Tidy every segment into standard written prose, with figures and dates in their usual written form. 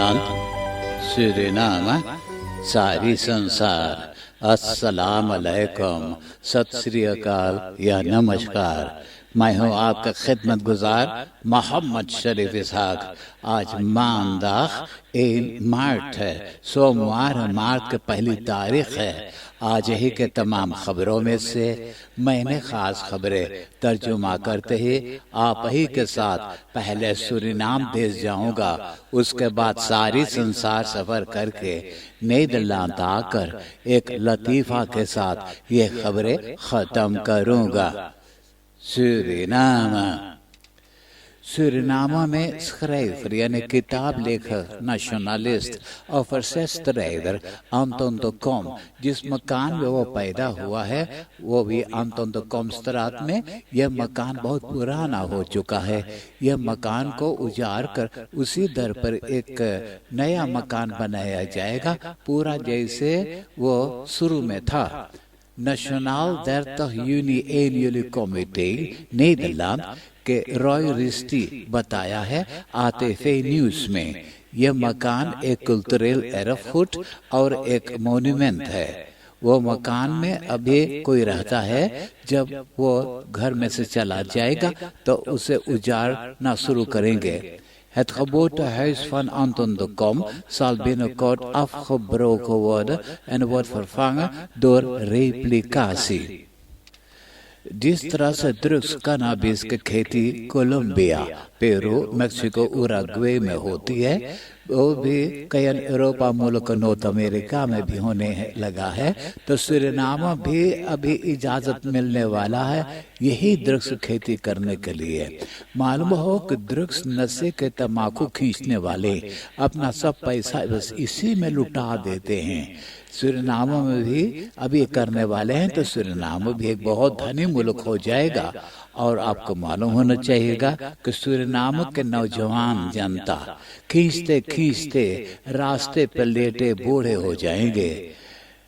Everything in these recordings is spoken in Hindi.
Nederland, Suriname, सारी संसार, अस्सलाम अलैकुम, सत श्री अकाल या नमस्कार। मैं हूँ आपका खिदमत गुजार मोहम्मद शरीफ इसहाक। आज मानदाख 1 मार्च है, सोमवार है, मार्च की पहली तारीख है। आज ही के तमाम खबरों में से मैंने खास खबरें तर्जुमा करते ही आप ही के साथ पहले सूरीनाम देश जाऊंगा, उसके बाद सारी संसार सफर करके नीदरलैंड आकर एक लतीफ़ा के साथ ये खबरें ख़त्म करूंगा। सूरीनामा में schrijver यानी किताब लेखक, नेशनलिस्ट और verzetstrijder अंटोन द कॉम, जिस मकान में वो पैदा हुआ है वो भी अंटोन द कॉम स्ट्रात में। यह मकान बहुत पुराना हो चुका है। यह मकान को उजाड़ कर उसी दर पर एक नया मकान बनाया जाएगा, पूरा जैसे वो शुरू में था। नेशनल 30 जूनी एनुअल कमेटी नीदरलैंड के रॉय रिस्टी बताया है आतिफे न्यूज में। यह मकान एक कल्चरल एरफुट और एक मोन्यूमेंट है। वो मकान में अभी कोई रहता है, जब वो घर में से चला जाएगा तो उसे उजाड़ना शुरू करेंगे। Het geboortehuis van Anton de Kom zal binnenkort afgebroken worden en wordt vervangen door replicatie. जिस तरह से ड्रग्स कनाबिस की खेती कोलंबिया, पेरू, मेक्सिको, उरुग्वे में होती है, वो भी कई यूरोपा मुल्क नॉर्थ अमेरिका में भी होने लगा है, तो सूरीनाम भी अभी इजाज़त मिलने वाला है यही ड्रग्स खेती करने के लिए। मालूम हो कि ड्रग्स नशे के तम्बाकू खींचने वाले अपना सब पैसा बस इसी में लुटा देते हैं। सूरीनाम में भी अभी करने वाले हैं, तो सूरीनाम भी एक बहुत धनी मुल्क हो जाएगा। और आपको मालूम होना चाहिएगा कि सूरीनाम के नौजवान जनता खींचते खींचते रास्ते पर लेटे बूढ़े हो जाएंगे।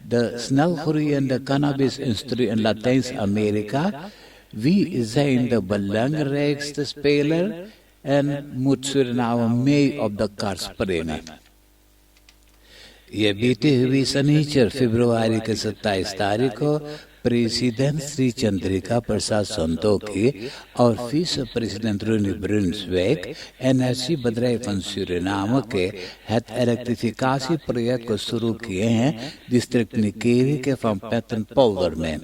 De snelgroeiende cannabisindustrie in Latijns-Amerika, wie zijn de belangrijkste speler en moet Suriname mee op de kaart springen? ये बीती हुई शनिचर फरवरी के 27 तारीख को प्रेसिडेंट श्री चंद्रिका प्रसाद संतोखी और विस प्रेसिडेंट रूनी ब्रुnswijk energiebedrijf van Suriname के het elektrificatieproject को शुरू किए हैं डिस्ट्रिक्ट निकेरी के Van Petten-Polder में।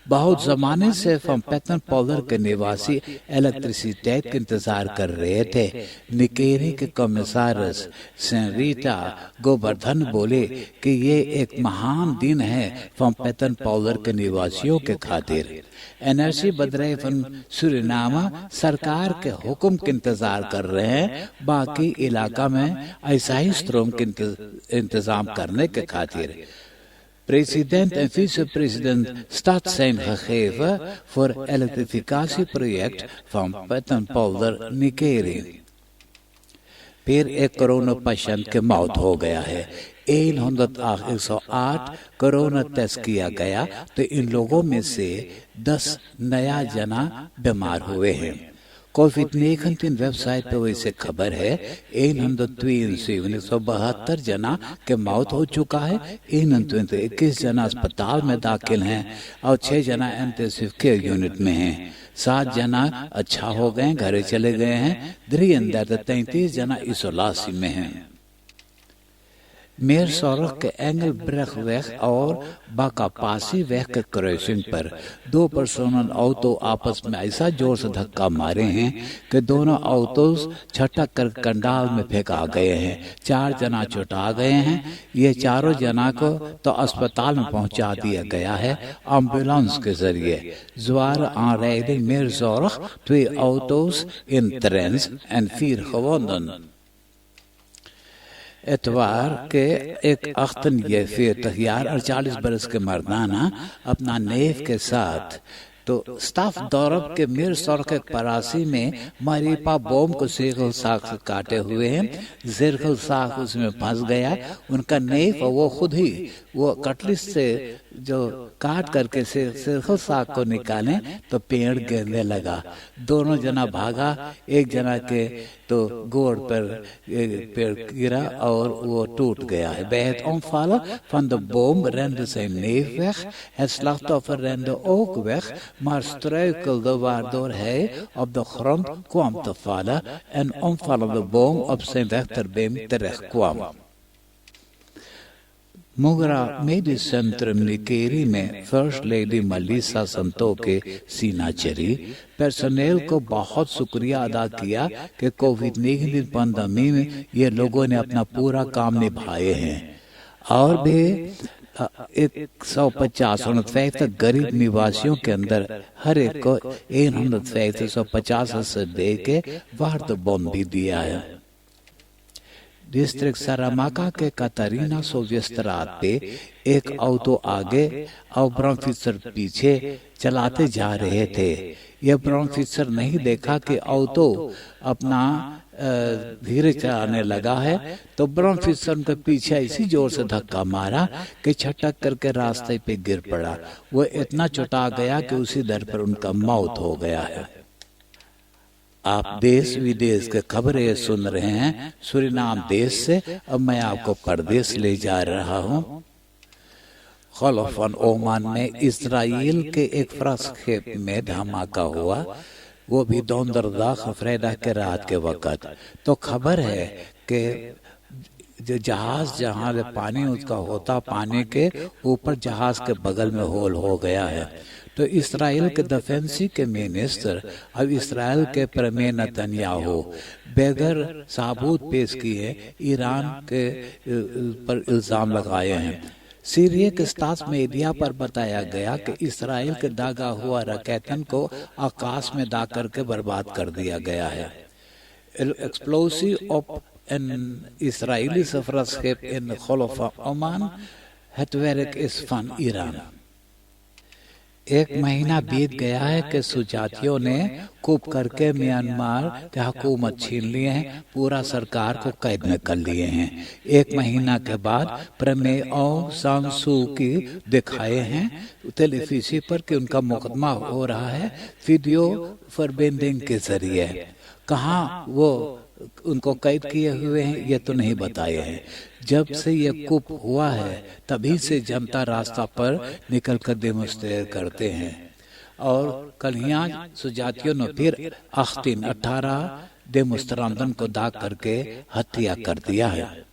बहुत जमाने से Van Petten-Polder के निवासी इलेक्ट्रिसिटी का इंतजार कर रहे थे। निकेरी के कमिश्नर सेनरीटा गोवर्धन बोले कि ये एक महान दिन है Van Petten-Polder के निवासियों के खातिर। एनर्जी bedrijf van Suriname सरकार के हुक्म के इंतजार कर रहे हैं, बाकी इलाका में ऐसा ही स्ट्रोम के इंतजाम करने के खातिर। President en vicepresident stad zijn gegeven voor het elektrificatieproject van Petten-Polder Nikeri। फिर एक कोरोना पेशेंट की मौत हो गया है। 108 कोरोना टेस्ट किया गया, तो इन लोगों में से 10 नया जना बीमार हुए हैं। कोविड-19 वेबसाइट पर वैसे खबर है 172 जना के मौत हो चुका है। 21 जना अस्पताल में दाखिल हैं और 6 जना इंटेंसिव केयर यूनिट में हैं। 7 जना अच्छा हो गए, घरे चले गए हैं। 33 जना इसोलासी में हैं। मेरसोरग के एंगलब्रेchtweg और बाकापासीweg के क्रॉसिंग पर 2 पर्सनल ऑटो आपस में ऐसा जोर से धक्का मारे हैं कि दोनों ऑटोस छटक कर कंडाल में फेंका गए हैं। 4 जना चुटा गए हैं। ये चारों जना को तो अस्पताल में पहुंचा दिया गया है एम्बुलेंस के जरिए। Zware aanrijding Meerzorg, 2 auto's in trends en 4 gewonden। एतवार के एक 48 यार और 40 बरस के मर्दाना अपना नेफ के साथ तो स्टाफ दौरब के मिर सौर के परासी में मारीपा बोम को सीखल साख से काटे हुए हैं। जीरखल साख उसमें फंस गया। उनका नेफ वो खुद ही वो कटलिस से जो काट करके सीखल साख को निकाले तो पेड़ गिरने लगा। दोनों जना भागा, एक जना के तो गोड़ पर पेड़ गिरा और वो टूट गया है। Bij het omvallen van de boom rende zijn neef weg. Het slachtoffer rende ook weg, maar struikelde waardoor hij op de grond kwam te vallen en omvallende boom op zijn rechterbeen terecht kwam. मुगरा मेडिस सेंट्रम निकेरी में first lady Mellissa Santokhi Seenacherry पर्सनेल को बहुत शुक्रिया अदा किया कि कोविड-19 पैंडेमिक में ये लोगों ने अपना पूरा काम निभाए हैं और भी 150 गरीब निवासियों के अंदर हर एक को 150 से दे के वार्ड बॉम्ब भी दिया है। डिस्ट्रिक्ट सरामाका के कतरीना सोवियस्तरात पे एक ऑटो आगे और ब्राउनफिशर पीछे चलाते जा रहे थे। यह ब्राउनफिशर नहीं देखा कि ऑटो अपना धीरे चलाने लगा है तो ब्राउनफिशर उनके पीछे ऐसी जोर से धक्का मारा कि छटक करके रास्ते पे गिर पड़ा। वो इतना चुटा गया कि उसी दर पर उनका मौत हो गया है। आप देश विदेश के खबरें सुन रहे हैं सूरीनाम देश से। अब मैं आपको परदेश ले जा रहा हूँ। खलीफा ओमान में इस्राएल के एक फ्रास्खेप में धमाका हुआ, वो भी दोंदरदाख फ्रेडा के रात के वक़्त। तो खबर है कि जो जहाज जहाँ पानी उसका होता, पानी के ऊपर जहाज के बगल में होल हो गया है। तो इसराइल के डिफेंस के मिनिस्टर अब इसराइल के प्रीमियर नेतन्याहू बगैर सबूत पेश किए ईरान के पर इल्जाम लगाए हैं। सीरिया के स्टार मीडिया पर बताया गया कि इसराइल के दागा हुआ रकेतन को आकाश में दा करके बर्बाद कर दिया गया है। एक्सप्लोसिव ऑफ एन इजरायली सफरस्केप in Khalifa Oman het werk is van Iran। एक महीना बीत गया है कि सुजातियों ने कूप करके म्यांमार की हुकूमत छीन लिए हैं, पूरा सरकार को कैद में कर लिए हैं। एक महीना के बाद प्रीमियर ऑंग सान सू की दिखाए हैं टेलीविजन पर कि उनका मुकदमा हो रहा है वीडियो फॉरबिडिंग के जरिए। कहाँ वो उनको कैद किए हुए हैं ये तो नहीं बताए हैं। जब से ये कूप हुआ है तभी से जनता रास्ता पर निकलकर डेमोन्स्ट्रेट करते हैं और कल यहाँ सुजातियों ने फिर 18 डेमोन्स्ट्रेंटों को दाग करके हत्या कर दिया है।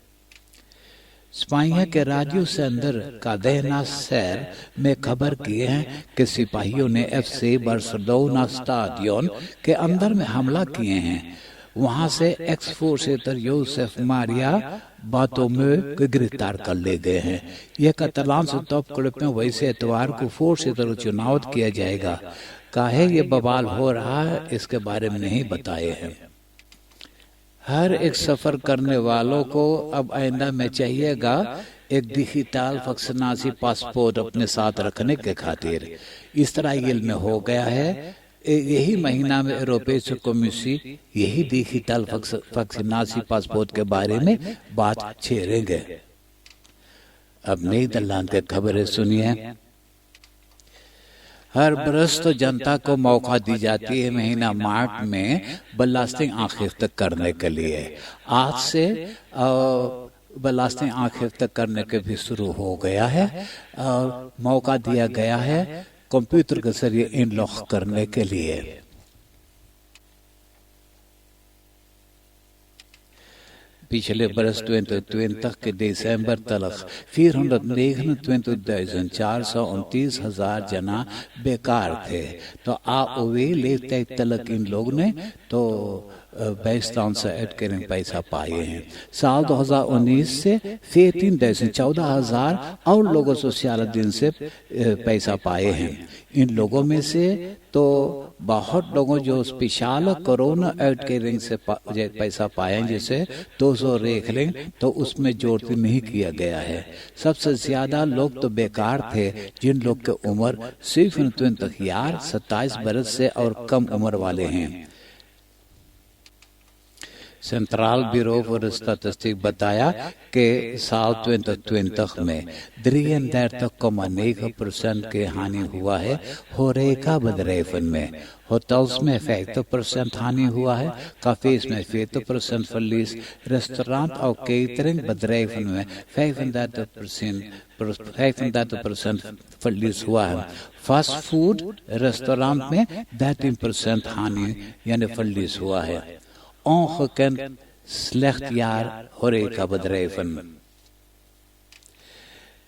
स्पेन के रेडियो सेंटर का देना शहर में खबर किए हैं कि सिपाहियों ने FC बार्सिलोना स्टेडियम के अंदर में हमला किए हैं। वहां से एक्स-फोर्सेटर यूसेफ मारिया बातोमे को गिरफ्तार कर ले गए हैं। यह कतलान से टॉप क्लब में वैसे एतवार को फोर्सेटर चुनाव किया जाएगा। काहे ये बवाल हो रहा है इसके बारे में नहीं बताए हैं। हर एक सफर करने वालों को अब आइंदा में चाहिएगा एक डिजिटल वैक्सीनेशन पासपोर्ट अपने साथ रखने के खातिर। इसराइल में हो गया है यही महीना में यूरोपीय कमीशन यही डिजिटल वैक्सीनेशन पासपोर्ट के बारे में बात छेड़ेंगे। अब नीदरलैंड के खबरें सुनिए। हर बरस तो जनता को मौका दी जाती है महीना मार्च में ब्लास्टिंग आखिर तक करने के लिए। आज से ब्लास्टिंग आखिर तक करने के भी शुरू हो गया है और मौका दिया गया है कंप्यूटर के जरिए अनलॉक करने के लिए। पिछले बरस 2020 के दिसंबर तक 429,429 जना बेकार थे। तो वे लेते तलक इन लोग ने तो bijstand से uitkering पैसा पाए हैं। साल 2019 से 14,000 और लोगों सोशल दिन से पैसा पाए हैं। इन लोगों में से तो बहुत लोगों जो स्पेशल कोरोना आउटकेयरिंग से पैसा पाए हैं, जैसे 200 रेखलिंग, तो उसमें जोड़ नहीं किया गया है। सबसे ज्यादा लोग तो बेकार थे जिन लोग की उम्र सिर्फ 27 बरस से और कम उम्र वाले हैं। सेंट्रल ब्यूरो फॉर स्टैटिस्टिक्स बताया कि साल 2020 में 33,9% के हानि हुआ है होरेका bedrijven में। होटल्स में 50% हानि हुआ है, काफेज में 40% verlies, रेस्टोरेंट और केटरिंग bedrijven में 35% verlies हुआ है। फास्ट फूड रेस्टोरेंट में 13% हानि यानी verlies हुआ है। ongekend slecht jaar horeca bedrijven।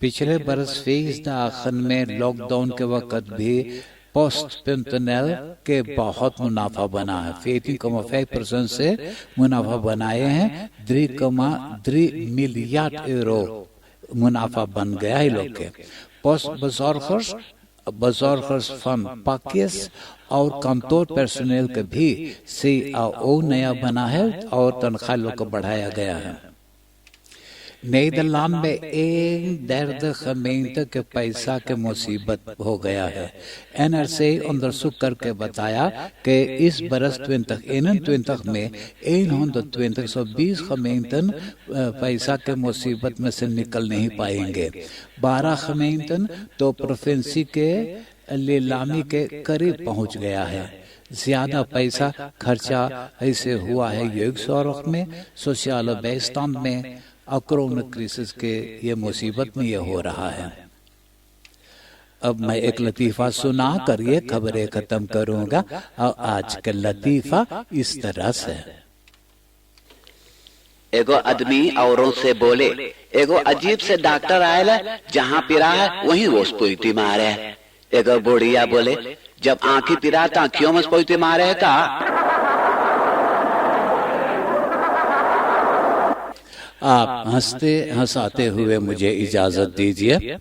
पिछले बरस feestdagen में लॉकडाउन के वक्त भी post.nl के बहुत मुनाफा बना है। 14,5% से मुनाफा बनाए हैं। 3,3 मिलियन euro मुनाफा बन गया है लोग के। पोस्ट bezorgers van pakjes और कंट्रोल पर्सनल के भी CAO नया बना है और तनख्वाह लोग को बढ़ाया गया है। नीदरलैंड में 1/3 gemeente के पैसा के मुसीबत हो गया है। NRC onderzoek करके बताया कि इस बरस 2021 में 120 gemeenten पैसा के मुसीबत में से निकल नहीं पाएंगे। 12 gemeenten तो प्रोविंसी के नीलामी के करीब पहुंच गया है। ज्यादा पैसा खर्चा ऐसे हुआ है युगसौरख में, सोशल बेस्तान में और कोरोना क्राइसिस के ये मुसीबत में ये हो रहा है। अब मैं एक लतीफा सुना कर ये खबरें खत्म करूंगा और आज का लतीफा इस तरह से। एगो आदमी औरों से बोले, एगो अजीब से डॉक्टर आयल जहाँ पिरा है वहीं वो स्पुइटी मारे। एगो बुढ़िया बोले, जब आंखी पिरा तो आंखियों में स्पुइटी मारे का। आप हंसते हंसाते हुए मुझे इजाजत दीजिए।